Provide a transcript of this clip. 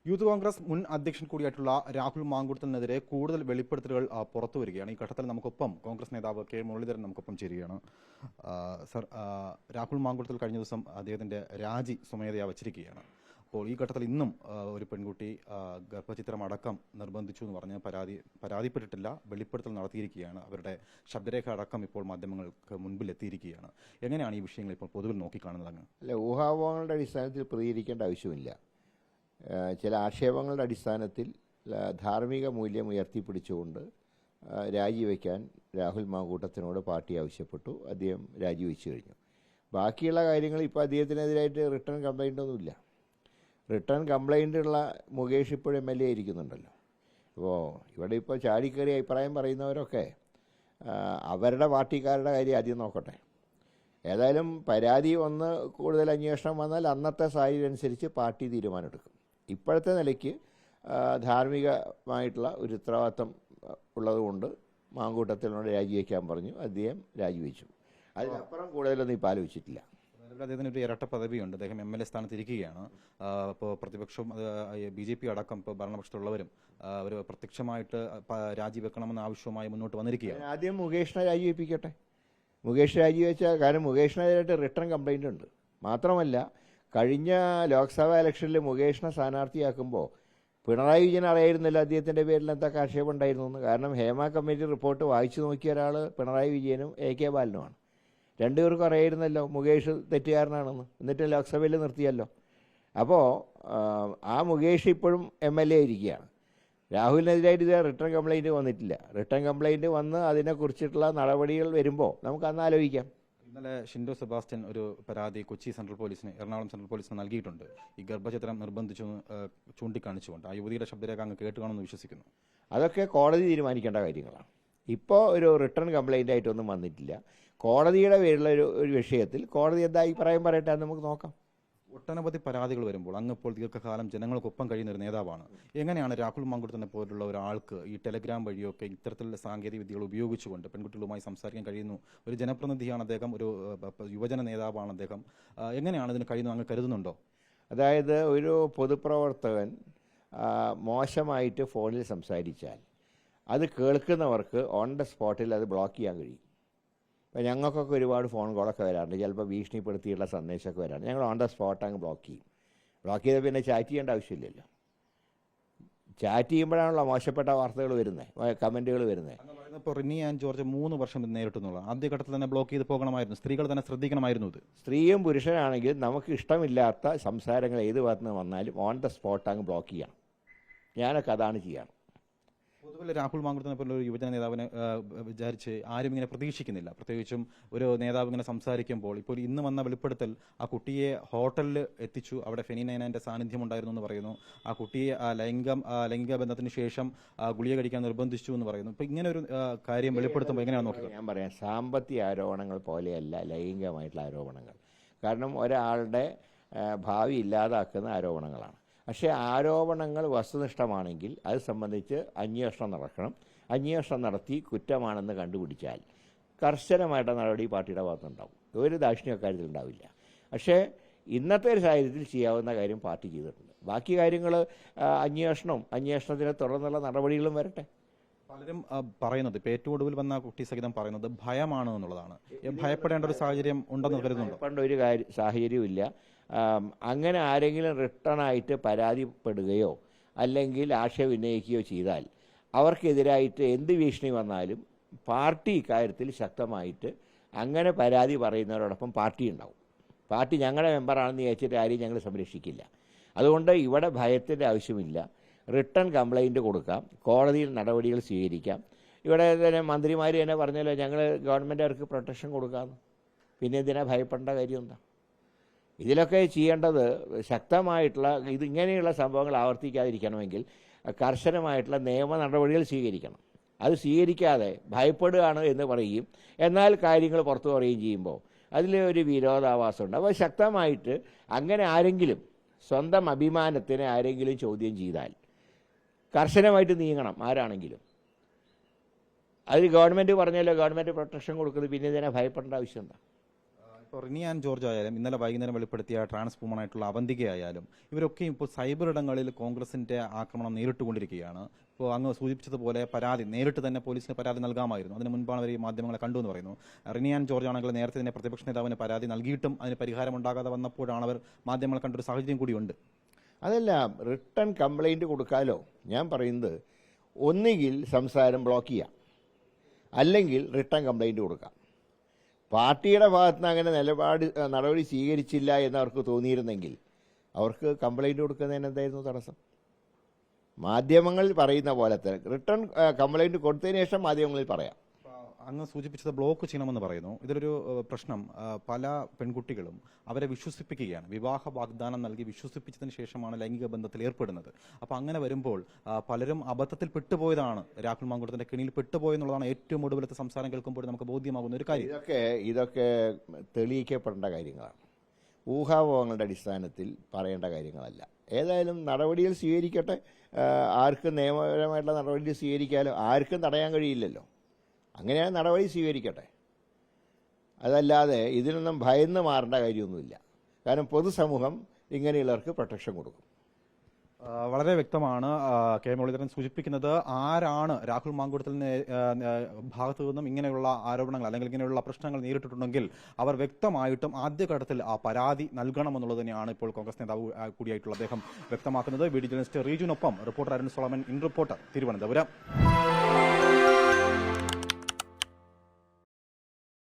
Youth Congress മുൻ അധ്യക്ഷൻ കൂടിയായിട്ടുള്ള രാഹുൽ മാങ്കൂട്ടത്തിനെതിരെ കൂടുതൽ വെളിപ്പെടുത്തലുകൾ പുറത്തു വരികയാണ്. ഈ ഘട്ടത്തിൽ നമുക്കൊപ്പം കോൺഗ്രസ് നേതാവ് കെ മുരളീധരൻ നമുക്കൊപ്പം ചേരുകയാണ്. സർ, രാഹുൽ മാങ്കൂട്ടത്തിൽ കഴിഞ്ഞ ദിവസം അദ്ദേഹത്തിന്റെ രാജി സ്വമേധയാ വച്ചിരിക്കുകയാണ്. അപ്പോൾ ഈ ഘട്ടത്തിൽ ഇന്നും ഒരു പെൺകുട്ടി ഗർഭചിത്രം അടക്കം നിർബന്ധിച്ചു എന്ന് പറഞ്ഞ് പരാതിപ്പെട്ടിട്ടില്ല, വെളിപ്പെടുത്തൽ നടത്തിയിരിക്കുകയാണ്. അവരുടെ ശബ്ദരേഖ അടക്കം ഇപ്പോൾ മാധ്യമങ്ങൾക്ക് മുൻപിൽ എത്തിയിരിക്കുകയാണ്. എങ്ങനെയാണ് ഈ വിഷയങ്ങൾ ഇപ്പോൾ പൊതുവിൽ നോക്കിക്കാണുന്നത്? അല്ല, ഊഹാപോഹങ്ങളുടെ അടിസ്ഥാനത്തിൽ പ്രതികരിക്കേണ്ട ആവശ്യമില്ല. ചില ആക്ഷേപങ്ങളുടെ അടിസ്ഥാനത്തിൽ ധാർമ്മിക മൂല്യം ഉയർത്തിപ്പിടിച്ചുകൊണ്ട് രാജിവെക്കാൻ രാഹുൽ മാങ്കൂട്ടത്തിനോട് പാർട്ടി ആവശ്യപ്പെട്ടു. അദ്ദേഹം രാജിവെച്ചു കഴിഞ്ഞു. ബാക്കിയുള്ള കാര്യങ്ങൾ ഇപ്പോൾ അദ്ദേഹത്തിനെതിരായിട്ട് റിട്ടേൺ കംപ്ലൈൻ്റ് ഒന്നുമില്ല. റിട്ടേൺ കംപ്ലൈൻ്റ് ഉള്ള മുകേഷ് ഇപ്പോഴും MLA ഇരിക്കുന്നുണ്ടല്ലോ. അപ്പോൾ ഇവിടെ ഇപ്പോൾ ചാടിക്കയറി അഭിപ്രായം പറയുന്നവരൊക്കെ അവരുടെ പാർട്ടിക്കാരുടെ കാര്യം ആദ്യം നോക്കട്ടെ. ഏതായാലും പരാതി ഒന്ന് കൂടുതൽ അന്വേഷണം വന്നാൽ അന്നത്തെ സാഹചര്യം അനുസരിച്ച് പാർട്ടി തീരുമാനമെടുക്കും. ഇപ്പോഴത്തെ നിലയ്ക്ക് ധാർമ്മികമായിട്ടുള്ള ഒരു ഉത്തരവാദിത്തം ഉള്ളതുകൊണ്ട് മാങ്കൂട്ടത്തിനോട് രാജിവെക്കാൻ പറഞ്ഞു. അദ്ദേഹം രാജിവെച്ചു. അതിനപ്പുറം കൂടുതലൊന്നും ഇപ്പോൾ ആലോചിച്ചിട്ടില്ല. അദ്ദേഹത്തിന് ഒരു ഇരട്ട പദവിയുണ്ട്. അദ്ദേഹം MLA സ്ഥാനത്ത് ഇരിക്കുകയാണ്. ഇപ്പോൾ പ്രതിപക്ഷവും BJP അടക്കം ഇപ്പോൾ ഭരണപക്ഷത്തുള്ളവരും അവർ പ്രത്യക്ഷമായിട്ട് രാജിവെക്കണമെന്ന ആവശ്യവുമായി മുന്നോട്ട് വന്നിരിക്കുകയാണ്. ആദ്യം മുകേഷിനെ രാജിവെപ്പിക്കട്ടെ. മുകേഷ് രാജിവെച്ചാൽ, കാരണം മുകേഷിനെതിരായിട്ട് റിട്ടേൺ കംപ്ലൈൻ്റ് ഉണ്ട്. മാത്രമല്ല, കഴിഞ്ഞ ലോക്സഭാ ഇലക്ഷനിൽ മുകേഷിനെ സ്ഥാനാർത്ഥിയാക്കുമ്പോൾ പിണറായി വിജയൻ അറിയായിരുന്നില്ല അദ്ദേഹത്തിൻ്റെ പേരിൽ എന്തൊക്കെ ആക്ഷേപം ഉണ്ടായിരുന്നു. കാരണം ഹേമ കമ്മിറ്റി റിപ്പോർട്ട് വായിച്ചു നോക്കിയ ഒരാൾ പിണറായി വിജയനും AK ബാലനുമാണ്. രണ്ടുപേർക്കും അറിയായിരുന്നല്ലോ മുകേഷ് തെറ്റുകാരനാണെന്ന്. എന്നിട്ട് ലോക്സഭയിൽ നിർത്തിയല്ലോ. അപ്പോൾ ആ മുകേഷ് ഇപ്പോഴും MLA ഇരിക്കുകയാണ്. രാഹുലിനെതിരായിട്ട് ഇത് റിട്ടേൺ കംപ്ലൈൻറ്റ് വന്നിട്ടില്ല. റിട്ടേൺ കംപ്ലൈൻറ്റ് വന്ന് അതിനെക്കുറിച്ചിട്ടുള്ള നടപടികൾ വരുമ്പോൾ നമുക്ക് അന്ന് ആലോചിക്കാം. ഇന്നലെ ഷിൻഡോ സെബാസ്റ്റ്യൻ ഒരു പരാതി കൊച്ചി സെൻട്രൽ പോലീസിന്, എറണാകുളം സെൻട്രൽ പോലീസിന് നൽകിയിട്ടുണ്ട്. ഈ ഗർഭചിത്രം നിർബന്ധിച്ചു ചൂണ്ടിക്കാണിച്ചുകൊണ്ട്. ആ യുവതിയുടെ ശബ്ദരേഖ അങ്ങ് കേട്ട് കാണുമെന്ന് വിശ്വസിക്കുന്നു. അതൊക്കെ കോടതി തീരുമാനിക്കേണ്ട കാര്യങ്ങളാണ്. ഇപ്പോൾ ഒരു റിട്ടേൺ കംപ്ലൈൻ്റ് ആയിട്ടൊന്നും വന്നിട്ടില്ല. കോടതിയുടെ പേരിലുള്ള ഒരു വിഷയത്തിൽ കോടതി എന്താ അഭിപ്രായം പറയട്ടെ, അത് നമുക്ക് നോക്കാം. ഒട്ടനവധി പരാതികൾ വരുമ്പോൾ അങ്ങ് ഇപ്പോൾ ദീർഘകാലം ജനങ്ങൾക്കൊപ്പം കഴിയുന്ന ഒരു നേതാവാണ്. എങ്ങനെയാണ് രാഹുൽ മാങ്കൂട്ടത്തിനെ പോലുള്ള ഒരാൾക്ക് ഈ ടെലഗ്രാം വഴിയൊക്കെ ഇത്തരത്തിലുള്ള സാങ്കേതിക വിദ്യകൾ ഉപയോഗിച്ചുകൊണ്ട് പെൺകുട്ടികളുമായി സംസാരിക്കാൻ കഴിയുന്നു? ഒരു ജനപ്രതിനിധിയാണ് അദ്ദേഹം, ഒരു യുവജന നേതാവാണ് അദ്ദേഹം. എങ്ങനെയാണ് ഇതിന് കഴിയുന്നത് അങ്ങ് കരുതുന്നുണ്ടോ? അതായത് ഒരു പൊതുപ്രവർത്തകൻ മോശമായിട്ട് ഫോണിൽ സംസാരിച്ചാൽ അത് കേൾക്കുന്നവർക്ക് ഓൺ ദ സ്പോട്ടിൽ അത് ബ്ലോക്ക് ചെയ്യാൻ കഴിയും. ഇപ്പോൾ ഞങ്ങൾക്കൊക്കെ ഒരുപാട് ഫോൺ കോളൊക്കെ വരാറുണ്ട്. ചിലപ്പോൾ ഭീഷണിപ്പെടുത്തിയുള്ള സന്ദേശമൊക്കെ വരാറുണ്ട്. ഞങ്ങൾ ഓൺ ദ സ്പോട്ട് അങ്ങ് ബ്ലോക്ക് ചെയ്യും. ബ്ലോക്ക് ചെയ്താൽ പിന്നെ ചാറ്റ് ചെയ്യേണ്ട ആവശ്യമില്ലല്ലോ. ചാറ്റ് ചെയ്യുമ്പോഴാണല്ലോ മോശപ്പെട്ട വാർത്തകൾ വരുന്നത്, കമൻറ്റുകൾ വരുന്നത്. ഇപ്പോൾ റിനി ആൻഡ് ജോർജ് 3 വർഷം നേരിട്ടുന്നുള്ള ആദ്യഘട്ടത്തിൽ തന്നെ ബ്ലോക്ക് ചെയ്ത് പോകണമായിരുന്നു. സ്ത്രീകൾ തന്നെ ശ്രദ്ധിക്കണമായിരുന്നു. ഇത് സ്ത്രീയും പുരുഷനാണെങ്കിൽ നമുക്ക് ഇഷ്ടമില്ലാത്ത സംസാരങ്ങൾ ഏത് ഭാഗത്ത് നിന്ന് വന്നാലും ഓൺ ദ സ്പോട്ട് അങ്ങ് ബ്ലോക്ക് ചെയ്യണം. ഞാനൊക്കെ അതാണ് ചെയ്യണം. പൊതുവെ രാഹുൽ മാങ്കൂട്ടത്തിനെ പോലെ ഒരു യുവജന നേതാവിനെ വിചാരിച്ച് ആരും ഇങ്ങനെ പ്രതീക്ഷിക്കുന്നില്ല. പ്രത്യേകിച്ചും ഒരു നേതാവ് ഇങ്ങനെ സംസാരിക്കുമ്പോൾ ഇപ്പോൾ ഇന്ന് വന്ന വെളിപ്പെടുത്തൽ, ആ കുട്ടിയെ ഹോട്ടലിൽ എത്തിച്ചു, അവിടെ ഫെനിനൈനന്റെ സാന്നിധ്യം ഉണ്ടായിരുന്നു എന്ന് പറയുന്നു. ആ കുട്ടിയെ ലൈംഗിക ബന്ധത്തിന് ശേഷം ഗുളിക കഴിക്കാൻ നിർബന്ധിച്ചു എന്ന് പറയുന്നു. ഇപ്പോൾ ഇങ്ങനെ ഒരു കാര്യം വെളിപ്പെടുത്തുമ്പോൾ എങ്ങനെയാണ് നോക്കുക? ഞാൻ പറയാം, സാമ്പത്തിക ആരോപണങ്ങൾ പോലെയല്ല ലൈംഗികമായിട്ടുള്ള ആരോപണങ്ങൾ. കാരണം ഒരാളുടെ ഭാവി ഇല്ലാതാക്കുന്ന ആരോപണങ്ങളാണ്. പക്ഷേ ആരോപണങ്ങൾ വസ്തുനിഷ്ഠമാണെങ്കിൽ അത് സംബന്ധിച്ച് അന്വേഷണം നടക്കണം. അന്വേഷണം നടത്തി കുറ്റമാണെന്ന് കണ്ടുപിടിച്ചാൽ കർശനമായിട്ട് നടപടി പാർട്ടിയുടെ ഭാഗത്തുണ്ടാവും. ഒരു ദാക്ഷിണ്യ കാര്യത്തിൽ ഉണ്ടാവില്ല. പക്ഷേ ഇന്നത്തെ ഒരു സാഹചര്യത്തിൽ ചെയ്യാവുന്ന കാര്യം പാർട്ടി ചെയ്തിട്ടുണ്ട്. ബാക്കി കാര്യങ്ങൾ അന്വേഷണത്തിന് തുടർന്നുള്ള നടപടികളും വരട്ടെ. പലരും പറയുന്നത്, ഇപ്പോൾ ഏറ്റവും ഒടുവിൽ വന്ന കുട്ടി സഹിതം പറയുന്നത് ഭയമാണ് എന്നുള്ളതാണ്. ഭയപ്പെടേണ്ട ഒരു സാഹചര്യം ഉണ്ടെന്ന് കരുതുന്നുണ്ടോ? ഭയപ്പെടേണ്ട ഒരു സാഹചര്യമില്ല. അങ്ങനെ ആരെങ്കിലും റിട്ടേണായിട്ട് പരാതിപ്പെടുകയോ അല്ലെങ്കിൽ ആശയം ഉന്നയിക്കുകയോ ചെയ്താൽ അവർക്കെതിരായിട്ട് എന്ത് ഭീഷണി വന്നാലും പാർട്ടി ഇക്കാര്യത്തിൽ ശക്തമായിട്ട് അങ്ങനെ പരാതി പറയുന്നവരോടൊപ്പം പാർട്ടി ഉണ്ടാവും. പാർട്ടി ഞങ്ങളുടെ മെമ്പറാണെന്ന് വിചാരിച്ചിട്ട് ആരെയും ഞങ്ങൾ സംരക്ഷിക്കില്ല. അതുകൊണ്ട് ഇവിടെ ഭയത്തിൻ്റെ ആവശ്യമില്ല. റിട്ടേൺ കംപ്ലൈൻറ്റ് കൊടുക്കാം, കോടതിയിൽ നടപടികൾ സ്വീകരിക്കാം. ഇവിടെ തന്നെ മന്ത്രിമാർ തന്നെ പറഞ്ഞല്ലോ, ഞങ്ങൾ ഗവൺമെൻറ് അവർക്ക് പ്രൊട്ടക്ഷൻ കൊടുക്കാമെന്ന്. പിന്നെ എന്തിനാ ഭയപ്പെടേണ്ട കാര്യം എന്താ? ഇതിലൊക്കെ ചെയ്യേണ്ടത് ശക്തമായിട്ടുള്ള ഇങ്ങനെയുള്ള സംഭവങ്ങൾ ആവർത്തിക്കാതിരിക്കണമെങ്കിൽ കർശനമായിട്ടുള്ള നിയമ നടപടികൾ സ്വീകരിക്കണം. അത് സ്വീകരിക്കാതെ ഭയപ്പെടുകയാണ് എന്ന് പറയുകയും എന്നാൽ കാര്യങ്ങൾ പുറത്തു പറയുകയും ചെയ്യുമ്പോൾ അതിൽ ഒരു വിരോധാഭാസമുണ്ട്. അപ്പോൾ ശക്തമായിട്ട് അങ്ങനെ ആരെങ്കിലും സ്വന്തം അഭിമാനത്തിനെ ആരെങ്കിലും ചോദ്യം ചെയ്താൽ കർശനമായിട്ട് നീങ്ങണം ആരാണെങ്കിലും. അതിൽ ഗവൺമെൻറ് പറഞ്ഞല്ലോ, ഗവൺമെൻറ് പ്രൊട്ടക്ഷൻ കൊടുക്കുന്നത്. പിന്നെ ഇതിനെ ഭയപ്പെടേണ്ട ആവശ്യം എന്താ? ഇപ്പോൾ റിനി ആൻഡ് ജോർജ് ആയാലും ഇന്നലെ വൈകുന്നേരം വെളിപ്പെടുത്തിയ ട്രാൻസ്ഫോമർ ആയിട്ടുള്ള അവന്തിക ആയാലും ഇവരൊക്കെയും ഇപ്പോൾ സൈബർ ഇടങ്ങളിൽ കോൺഗ്രസിന്റെ ആക്രമണം നേരിട്ടുകൊണ്ടിരിക്കുകയാണ്. ഇപ്പോൾ അങ്ങ് സൂചിപ്പിച്ചതുപോലെ പരാതി നേരിട്ട് തന്നെ പോലീസിന് പരാതി നൽകാമായിരുന്നു. അതിന് മുൻപാണ് അവർ ഈ മാധ്യമങ്ങളെ കണ്ടു എന്ന് പറയുന്നു. റിനി ആൻഡ് ജോർജ് ആണെങ്കിൽ നേരത്തെ തന്നെ പ്രതിപക്ഷ നേതാവിന് പരാതി നൽകിയിട്ടും അതിന് പരിഹാരം ഉണ്ടാകാതെ വന്നപ്പോഴാണ് അവർ മാധ്യമങ്ങളെ കണ്ടൊരു സാഹചര്യം കൂടിയുണ്ട്. അതല്ല, റിട്ടേൺ കംപ്ലൈൻറ്റ് കൊടുക്കാലോ. ഞാൻ പറയുന്നത് ഒന്നുകിൽ സംസാരം ബ്ലോക്ക് ചെയ്യാം, അല്ലെങ്കിൽ റിട്ടേൺ കംപ്ലൈൻറ്റ് കൊടുക്കാം. പാർട്ടിയുടെ ഭാഗത്ത് നിന്ന് അങ്ങനെ നടപടി സ്വീകരിച്ചില്ല എന്നവർക്ക് തോന്നിയിരുന്നെങ്കിൽ അവർക്ക് കംപ്ലൈൻറ്റ് കൊടുക്കുന്നതിന് എന്തായിരുന്നു തടസ്സം? മാധ്യമങ്ങൾ പറയുന്ന പോലെ തന്നെ റിട്ടേൺ കംപ്ലൈൻറ്റ് കൊടുത്തതിന് ശേഷം മാധ്യമങ്ങളിൽ പറയാം. അങ്ങ് സൂചിപ്പിച്ചത് ബ്ലോക്ക് ചെയ്യണമെന്ന് പറയുന്നു. ഇതിലൊരു പ്രശ്നം, പല പെൺകുട്ടികളും അവരെ വിശ്വസിപ്പിക്കുകയാണ്. വിവാഹ വാഗ്ദാനം നൽകി വിശ്വസിപ്പിച്ചതിന് ശേഷമാണ് ലൈംഗിക ബന്ധത്തിൽ ഏർപ്പെടുന്നത്. അപ്പോൾ അങ്ങനെ വരുമ്പോൾ പലരും അബദ്ധത്തിൽ പെട്ടുപോയതാണ്, രാഹുൽ മാങ്കൂട്ടത്തിന്റെ കെണിയിൽ പെട്ടുപോയെന്നുള്ളതാണ് ഏറ്റവും ഒടുവിലത്തെ സംസാരം കേൾക്കുമ്പോൾ നമുക്ക് ബോധ്യമാകുന്ന ഒരു കാര്യം. ഇതൊക്കെ തെളിയിക്കപ്പെടേണ്ട കാര്യങ്ങളാണ്, ഊഹാപോഹങ്ങളുടെ അടിസ്ഥാനത്തിൽ പറയേണ്ട കാര്യങ്ങളല്ല. ഏതായാലും നടപടികൾ സ്വീകരിക്കട്ടെ. ആർക്കും നിയമപരമായിട്ടുള്ള നടപടി സ്വീകരിക്കാലോ, ആർക്കും തടയാൻ കഴിയില്ലല്ലോ. അങ്ങനെയാണ് നടപടി സ്വീകരിക്കട്ടെ. അതല്ലാതെ ഇതിനൊന്നും ഭയന്ന് മാറേണ്ട കാര്യമൊന്നുമില്ല. കാരണം പൊതുസമൂഹം ഇങ്ങനെയുള്ളവർക്ക് പ്രൊട്ടക്ഷൻ കൊടുക്കും. വളരെ വ്യക്തമാണ് കെ മുരളീധരൻ സൂചിപ്പിക്കുന്നത്. ആരാണ് രാഹുൽ മാങ്കൂട്ടത്തിന് ഭാഗത്തു നിന്നും ഇങ്ങനെയുള്ള ആരോപണങ്ങൾ അല്ലെങ്കിൽ ഇങ്ങനെയുള്ള പ്രശ്നങ്ങൾ നേരിട്ടിട്ടുണ്ടെങ്കിൽ അവർ വ്യക്തമായിട്ടും ആദ്യഘട്ടത്തിൽ ആ പരാതി നൽകണമെന്നുള്ളത് തന്നെയാണ് ഇപ്പോൾ കോൺഗ്രസ് നേതാവ് കൂടിയായിട്ടുള്ള അദ്ദേഹം വ്യക്തമാക്കുന്നത്. വീഡിയോ ജേർണലിസ്റ്റ് റീജുനൊപ്പം reporter Arun Solomon, in reporter, Thiruvananthapuram.